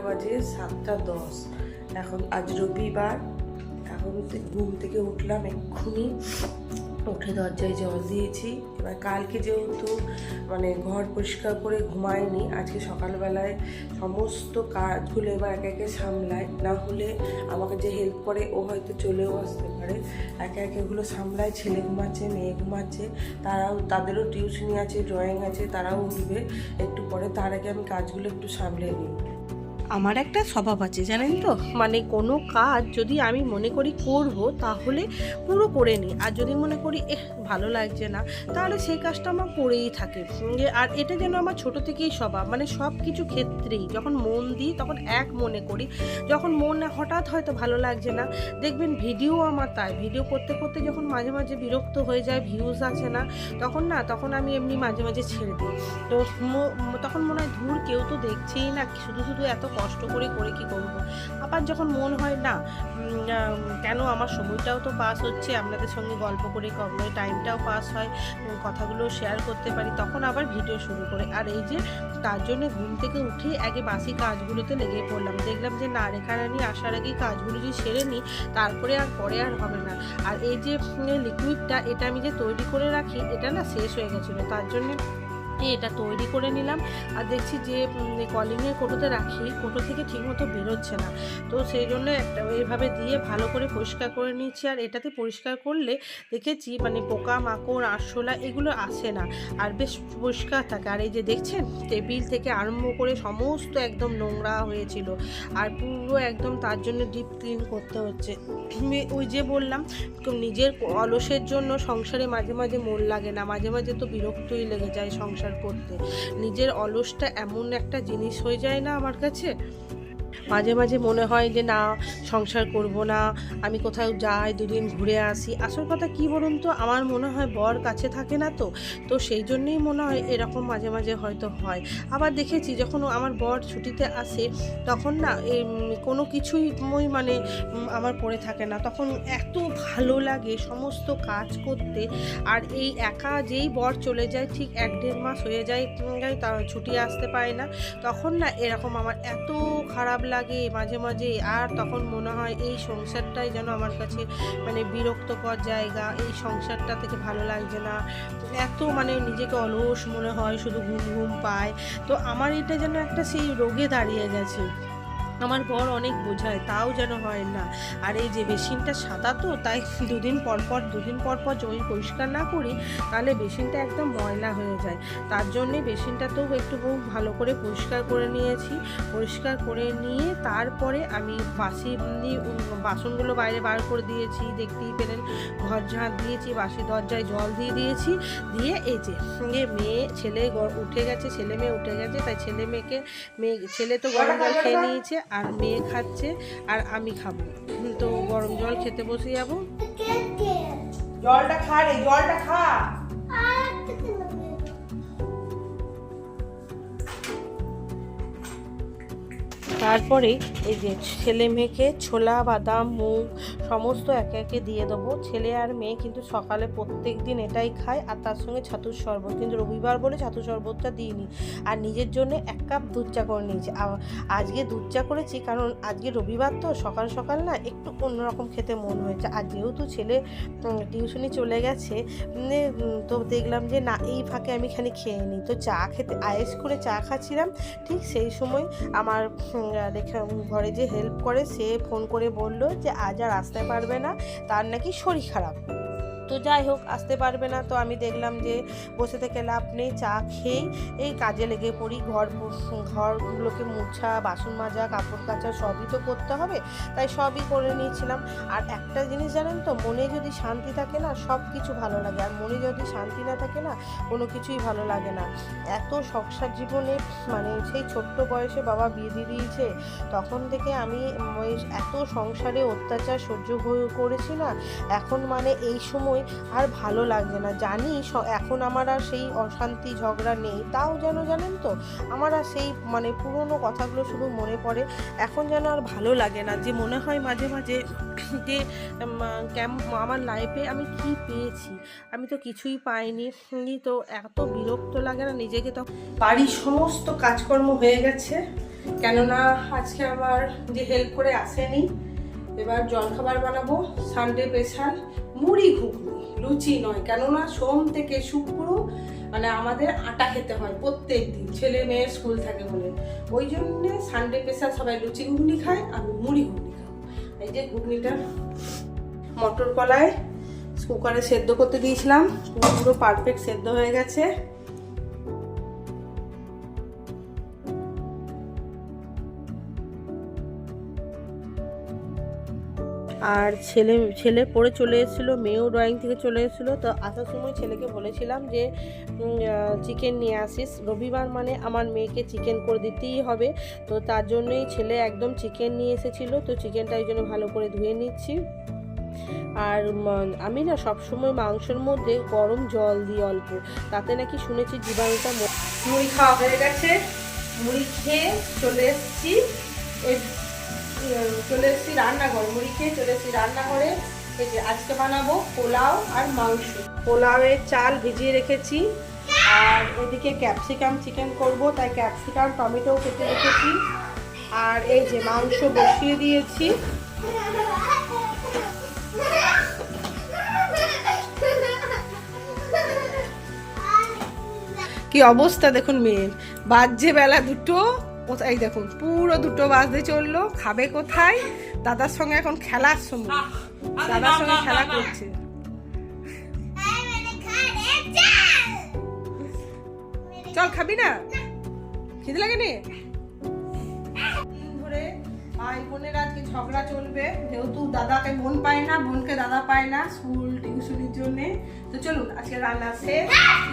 বাজে 7:10। এখন আজ রবিবার। এখন ঘুম থেকে উঠলাম এক্ষুনি, উঠে দরজায় জল দিয়েছি। এবার কালকে যেহেতু ঘর পরিষ্কার করে ঘুমায়নি, আজকে সকালবেলায় সমস্ত কাজগুলো এবার একে একে সামলায়, না হলে আমাকে যে হেল্প করে ও হয়তো চলেও আসতে পারে। একে একে এগুলো সামলায়। ছেলে ঘুমাচ্ছে, মেয়ে ঘুমাচ্ছে, তাদেরও টিউশনি আছে, ড্রয়িং আছে, তারাও উঠবে একটু পরে। তার আগে আমি কাজগুলো একটু সামলে নিই। আমার একটা স্বভাব আছে জানেন তো, কোনো কাজ যদি আমি মনে করি করব তাহলে পুরো করে নিই, আর যদি মনে করি ভালো লাগছে না তাহলে সেই কাজটা আমার পড়েই থাকে। আর এটা যেন আমার ছোট থেকেই স্বভাব, সব কিছু ক্ষেত্রেই যখন মন দিই তখন এক মনে করি। যখন মন হঠাৎ হয়তো ভালো লাগছে না, দেখবেন ভিডিও আমার তাই, ভিডিও করতে করতে যখন মাঝে মাঝে বিরক্ত হয়ে যায়, ভিউজ আছে না, তখন আমি এমনি মাঝে মাঝে ছেড়ে দিই। তো তখন মনে হয় ধুর, কেউ তো দেখছেই না, শুধু শুধু এত কষ্ট করে কি করব। আবার যখন মন হয় না, কেন আমার সময়টাও তো পাস হচ্ছে, আপনাদের সঙ্গে গল্প করে টাইমটাও পাস হয়, কথাগুলো শেয়ার করতে পারি, তখন আবার ভিডিও শুরু করে। আর এই যে তার জন্য ঘুম থেকে উঠে আগে বাসি কাজগুলোতে লেগে পড়লাম। দেখলাম যে না, রেখা রানী আসার আগে কাজগুলো যদি সেরে নিই তারপরে পরে আর হবে না। আর এই যে লিকুইডটা, এটা আমি যে তৈরি করে রাখি, এটা না শেষ হয়ে গেছিলো, তার জন্য এটা তৈরি করে নিলাম। আর দেখছি যে কলিংয়ের কোটোতে রাখি, কোটো থেকে ঠিকমতো বেরোচ্ছে না, তো সেই জন্য একটা এইভাবে দিয়ে ভালো করে পরিষ্কার করে নিচ্ছি। আর এটাতে পরিষ্কার করলে দেখেছি পোকা মাকড় আরশোলা এগুলো আসে না, আর বেশ পরিষ্কার থাকে। আর এই যে দেখছেন, টেবিল থেকে আরম্ভ করে সমস্ত একদম নোংরা হয়েছিল, আর পুরো একদম তার জন্য ডিপ ক্লিন করতে হচ্ছে। ওই যে বললাম, নিজের অলসের জন্য সংসারে মাঝে মাঝে মন লাগে না, মাঝে মাঝে তো বিরক্তই লেগে যায় সংসার করতে। নিজের অলসটা এমন একটা জিনিস হয়ে যায় না আমার কাছে, মাঝে মাঝে মনে হয় যে না, সংসার করব না, আমি কোথাও যাই, দুদিন ঘুরে আসি। আসল কথা কি বলুন তো, আমার মনে হয় বর কাছে থাকে না, তো সেই জন্যই মনে হয় এরকম মাঝে মাঝে হয়তো হয়। আবার দেখেছি যখন আমার বর ছুটিতে আসে, তখন না কোনো কিছুই আমার পড়ে থাকে না, তখন এত ভালো লাগে সমস্ত কাজ করতে। আর এই একা যেই বর চলে যায়, ঠিক 1-1.5 মাস হয়ে যায় তা ছুটি আসতে পারে না, তখন না এরকম আমার এত খারাপ লাগে মাঝে মাঝে। আর তখন মনে হয় এই সংসারটাই যেন আমার কাছে বিরক্তকর জায়গা, এই সংসারটা থেকে ভালো লাগছে না, এত নিজেকে অলস মনে হয়, শুধু ঘুম ঘুম পায়। তো আমার এটা যেন একটা সেই রোগে দাঁড়িয়ে গেছে। আমার বর অনেক বোঝায়, তাও যেন হয় না। আর এই যে বেসিনটা সাদা, তো তাই দুদিন পর পর যদি পরিষ্কার না করি তাহলে বেসিনটা একদম ময়লা হয়ে যায়। তার জন্যে বেসিনটাতেও একটু ভালো করে পরিষ্কার করে নিয়েছি। পরিষ্কার করে নিয়ে তারপরে আমি বাসনগুলো বাইরে বার করে দিয়েছি, দেখতেই পেলেন। ঘর ঝাঁট দিয়েছি, বাসি দরজায় জল দিয়ে দিয়েছি, দিয়ে এই যে ছেলে উঠে গেছে, ছেলে মেয়ে উঠে গেছে, তাই ছেলে তো গরম জল খেয়ে নিয়েছে, আর মেয়ে খাচ্ছে, আর আমি খাবো। তো গরম জল খেতে বসে যাবো। জলটা খা রে, জলটা খা। তারপরে এই যে ছেলে মেয়েকে ছোলা, বাদাম, মুগ সমস্ত একে একে দিয়ে দেবো। ছেলে আর মেয়ে কিন্তু সকালে প্রত্যেক দিন এটাই খায়, আর তার সঙ্গে ছাতুর শরবত, কিন্তু রবিবার বলে ছাতুর শরবতটা দিইনি। আর নিজের জন্য 1 কাপ দুধ চা করে নিয়েছি। আজকে দুধ চা করেছি কারণ আজকে রবিবার, তো সকাল সকাল না একটু অন্যরকম খেতে মন হয়েছে। আর যেহেতু ছেলে টিউশনি চলে গেছে, তো দেখলাম যে না, এই ফাঁকে আমি খানি খেয়ে নিই। তো চা খেতে আয়েস করে চা খাচ্ছিলাম, ঠিক সেই সময় আমার ঘরে যে হেল্প করে সে ফোন করে বলল যে আজ আর আসতে পারবে না, তার নাকি শরীর খারাপ। তো যাই হোক, আসতে পারবে না, তো আমি দেখলাম যে বসে থেকে লাভ নেই, চা খেয়েই এই কাজে লেগে পড়ি। ঘরগুলোকে মোছা, বাসন মাজা, কাপড় কাচা সবই তো করতে হবে, তাই সবই করে নিয়েছিলাম। আর একটা জিনিস জানেন তো, মনে যদি শান্তি থাকে না, সব কিছু ভালো লাগে, আর মনে যদি শান্তি না থাকে না, কোনো কিছুই ভালো লাগে না। এত সংসার জীবনে সেই ছোট্ট বয়সে বাবা বিয়ে দিয়ে দিয়েছে, তখন থেকে আমি এত সংসারে অত্যাচার সহ্য করেছি না, এখন এই সময় আর ভালো লাগছে না। জানি এখন আমার আর সেই অশান্তি ঝগড়া নেই, তাও যেন জানেন তো, আমার আর সেই পুরনো কথাগুলো শুধু মনে পড়ে। এখন যেন আর ভালো লাগে না, যে মনে হয় মাঝে মাঝে যে আমার লাইফে আমি কি পেয়েছি, আমি তো কিছুই পাইনি। তো এত বিরক্ত লাগে না নিজেকে। তো বাড়ির সমস্ত কাজকর্ম হয়ে গেছে, কেননা আজকে আমার যে হেল্প করে আসেনি। এবার জলখাবার বানাবো সানডে স্পেশাল মুড়ি ঘুগনি, লুচি নয়। কেননা সোম থেকে শুক্র মানে আমাদের আটা খেতে হয় প্রত্যেক দিন, ছেলে মেয়ের স্কুল থাকে বলে। ওই জন্য সানডে স্পেশাল সবাই লুচি ঘুগনি খায়, আমি মুড়ি ঘুগনি খাবো। এই যে ঘুগনিটা মটর কলাই কুকারে সেদ্ধ করতে দিয়েছিলাম, পুরো পারফেক্ট সেদ্ধ হয়ে গেছে। আর ছেলে পড়ে চলে এসেছিলো, মেয়েও ড্রয়িং থেকে চলে এসেছিলো। তো আসার সময় ছেলেকে বলেছিলাম যে চিকেন নিয়ে আসিস, রবিবার মানে আমার মেয়েকে চিকেন করে দিতেই হবে। তো তার জন্যই ছেলে একদম চিকেন নিয়ে এসেছিলো। তো চিকেনটা এই জন্য ভালো করে ধুয়ে নিচ্ছি। আর আমি না সবসময় মাংসের মধ্যে গরম জল দিই অল্প, তাতে নাকি শুনেছি জীবাণুটা। মুড়ি খাওয়া হয়ে গেছে, মুড়ি খেয়ে চলে এসেছি রান্নাঘর। মুড়ি খেয়ে চলে এসেছি রান্নাঘরে। এই যে আজকে বানাবো পোলাও আর মাংস। পোলাওয়ের চাল ভিজিয়ে রেখেছি, আর এদিকে ক্যাপসিকাম চিকেন করব, তাই ক্যাপসিকাম টমেটো কেটে রেখেছি। আর এই যে মাংস বসিয়ে দিয়েছি। কি অবস্থা দেখুন মেয়ের, বাজছে বেলা 2টো। এই দেখুন পুরো 2টো বাজতে চললো। খাবে কোথায়? দাদার সঙ্গে এখন খেলার সময়, দাদার সঙ্গে খেলা করছে। চল খাবি না? খিদে লাগেনি? ধরে ভাই বোনের আজকে ঝগড়া চলবে, যেহেতু দাদাকে বোন পায় না, বোনকে দাদা পায় না স্কুল টিউশনের জন্য। তো চলুন আজকে রান্না শেষ।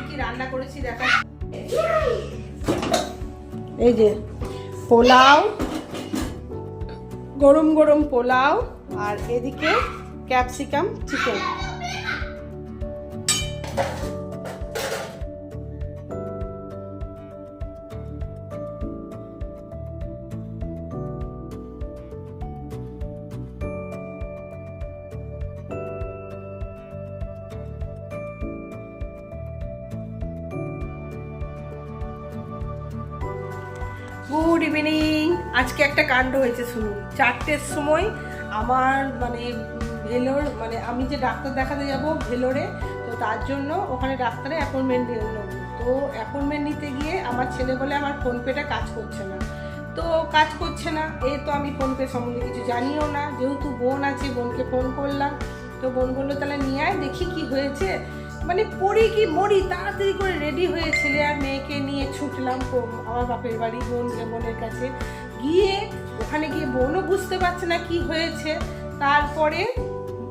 কি রান্না করেছি দেখা। এই যে পোলাও, গরম গরম পোলাও, আর এদিকে ক্যাপসিকাম চিকেন। Good evening. আজকে একটা কাণ্ড হয়েছে শুনুন। 4টের সময় আমার মানে ভেলোর, মানে আমি যে ডাক্তার দেখাতে যাব ভেলোরে, তো তার জন্য ওখানে ডাক্তারে অ্যাপয়েন্টমেন্ট নেব। তো অ্যাপয়েন্টমেন্ট নিতে গিয়ে আমার ছেলে বলে আমার ফোনপেটা কাজ করছে না। তো কাজ করছে না, তো আমি ফোনপে সম্বন্ধে কিছু জানিও না। যেহেতু বোন আছে, বোনকে ফোন করলাম। তো বোন বললো তাহলে নিয়ে আয় দেখি কি হয়েছে। মানে পড়ি কি মরি, তাড়াতাড়ি করে রেডি হয়ে ছেলে আর মেয়েকে নিয়ে ছুটলাম আমার বাপের বাড়ি বোনের কাছে। গিয়ে ওখানে গিয়ে বোনও বুঝতে পারছে না কি হয়েছে। তারপরে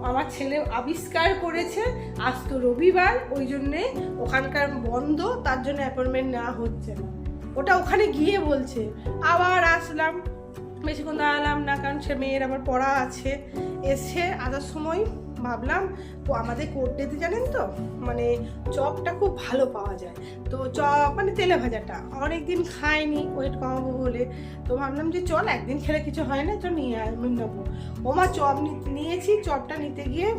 আমার ছেলে আবিষ্কার করেছে আজ তো রবিবার, ওই জন্যে ওখানকার বন্ধ, তার জন্য অ্যাপয়েন্টমেন্ট নেওয়া হচ্ছে না। ওটা ওখানে গিয়ে বলছে। আবার আসলাম, বেশিক্ষণ দাঁড়ালাম না, কারণ সে মেয়ের আবার পড়া আছে। এসে আসার সময় ভাবলাম আমাদের কোর্টেতে জানেন তো মানে চপটা খুব ভালো পাওয়া যায়। তো চপ মানে তেলে ভাজাটা অনেকদিন খাইনি, ওয়েট কমাবো বলে। তো ভাবলাম যে চল একদিন খেলে কিছু হয় না, তো নিয়ে নেবো। ওমা চপ নিয়েছি, চপটা নিতে গিয়ে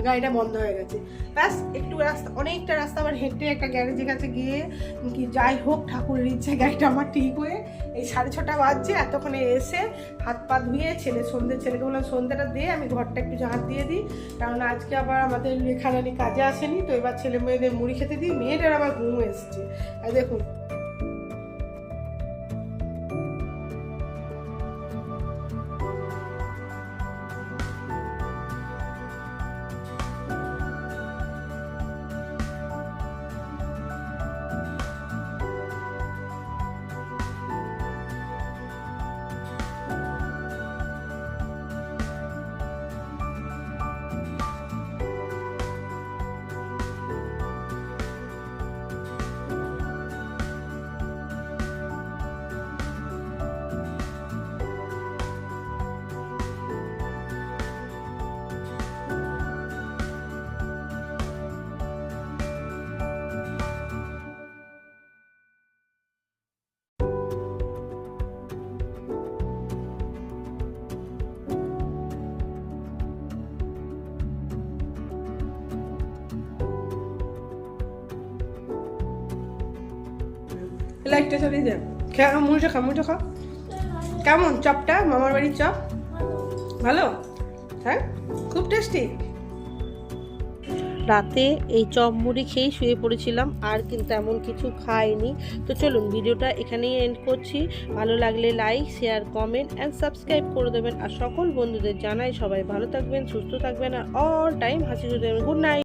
গাড়িটা বন্ধ হয়ে গেছে। ব্যাস একটু রাস্তা, অনেকটা রাস্তা আবার হেঁটে একটা গ্যারেজের কাছে গিয়ে কি যাই হোক ঠাকুরের ইচ্ছে গাড়িটা আমার ঠিক হয়ে এই 6:30 বাজছে। এতক্ষণে এসে হাত পা ধুয়ে ছেলেকে বললাম সন্ধ্যাটা দিয়ে আমি ঘরটা একটু ঝাঁট দিয়ে দিই, কারণ আজকে আবার আমাদের লেখারানি কাজে আসেনি। তো এবার ছেলে মেয়েদের মুড়ি খেতে দিই, মেয়েটার আবার ঘুম এসছে। আর দেখুন লাইটটা চলে যান, মুড়িটা খা কেমন চপটা, মামার বাড়ির চপ ভালো? হ্যাঁ, খুব টেস্টি। রাতে এই চপ মুড়ি খেয়েই শুয়ে পড়েছিলাম, আর কিন্তু এমন কিছু খাইনি। তো চলুন ভিডিওটা এখানেই এন্ড করছি। ভালো লাগলে like, share, comment and subscribe করে দেবেন। আর সকল বন্ধুদের জানাই সবাই ভালো থাকবেন, সুস্থ থাকবেন, আর অল টাইম হাসি খুশি থাকবেন। Good night.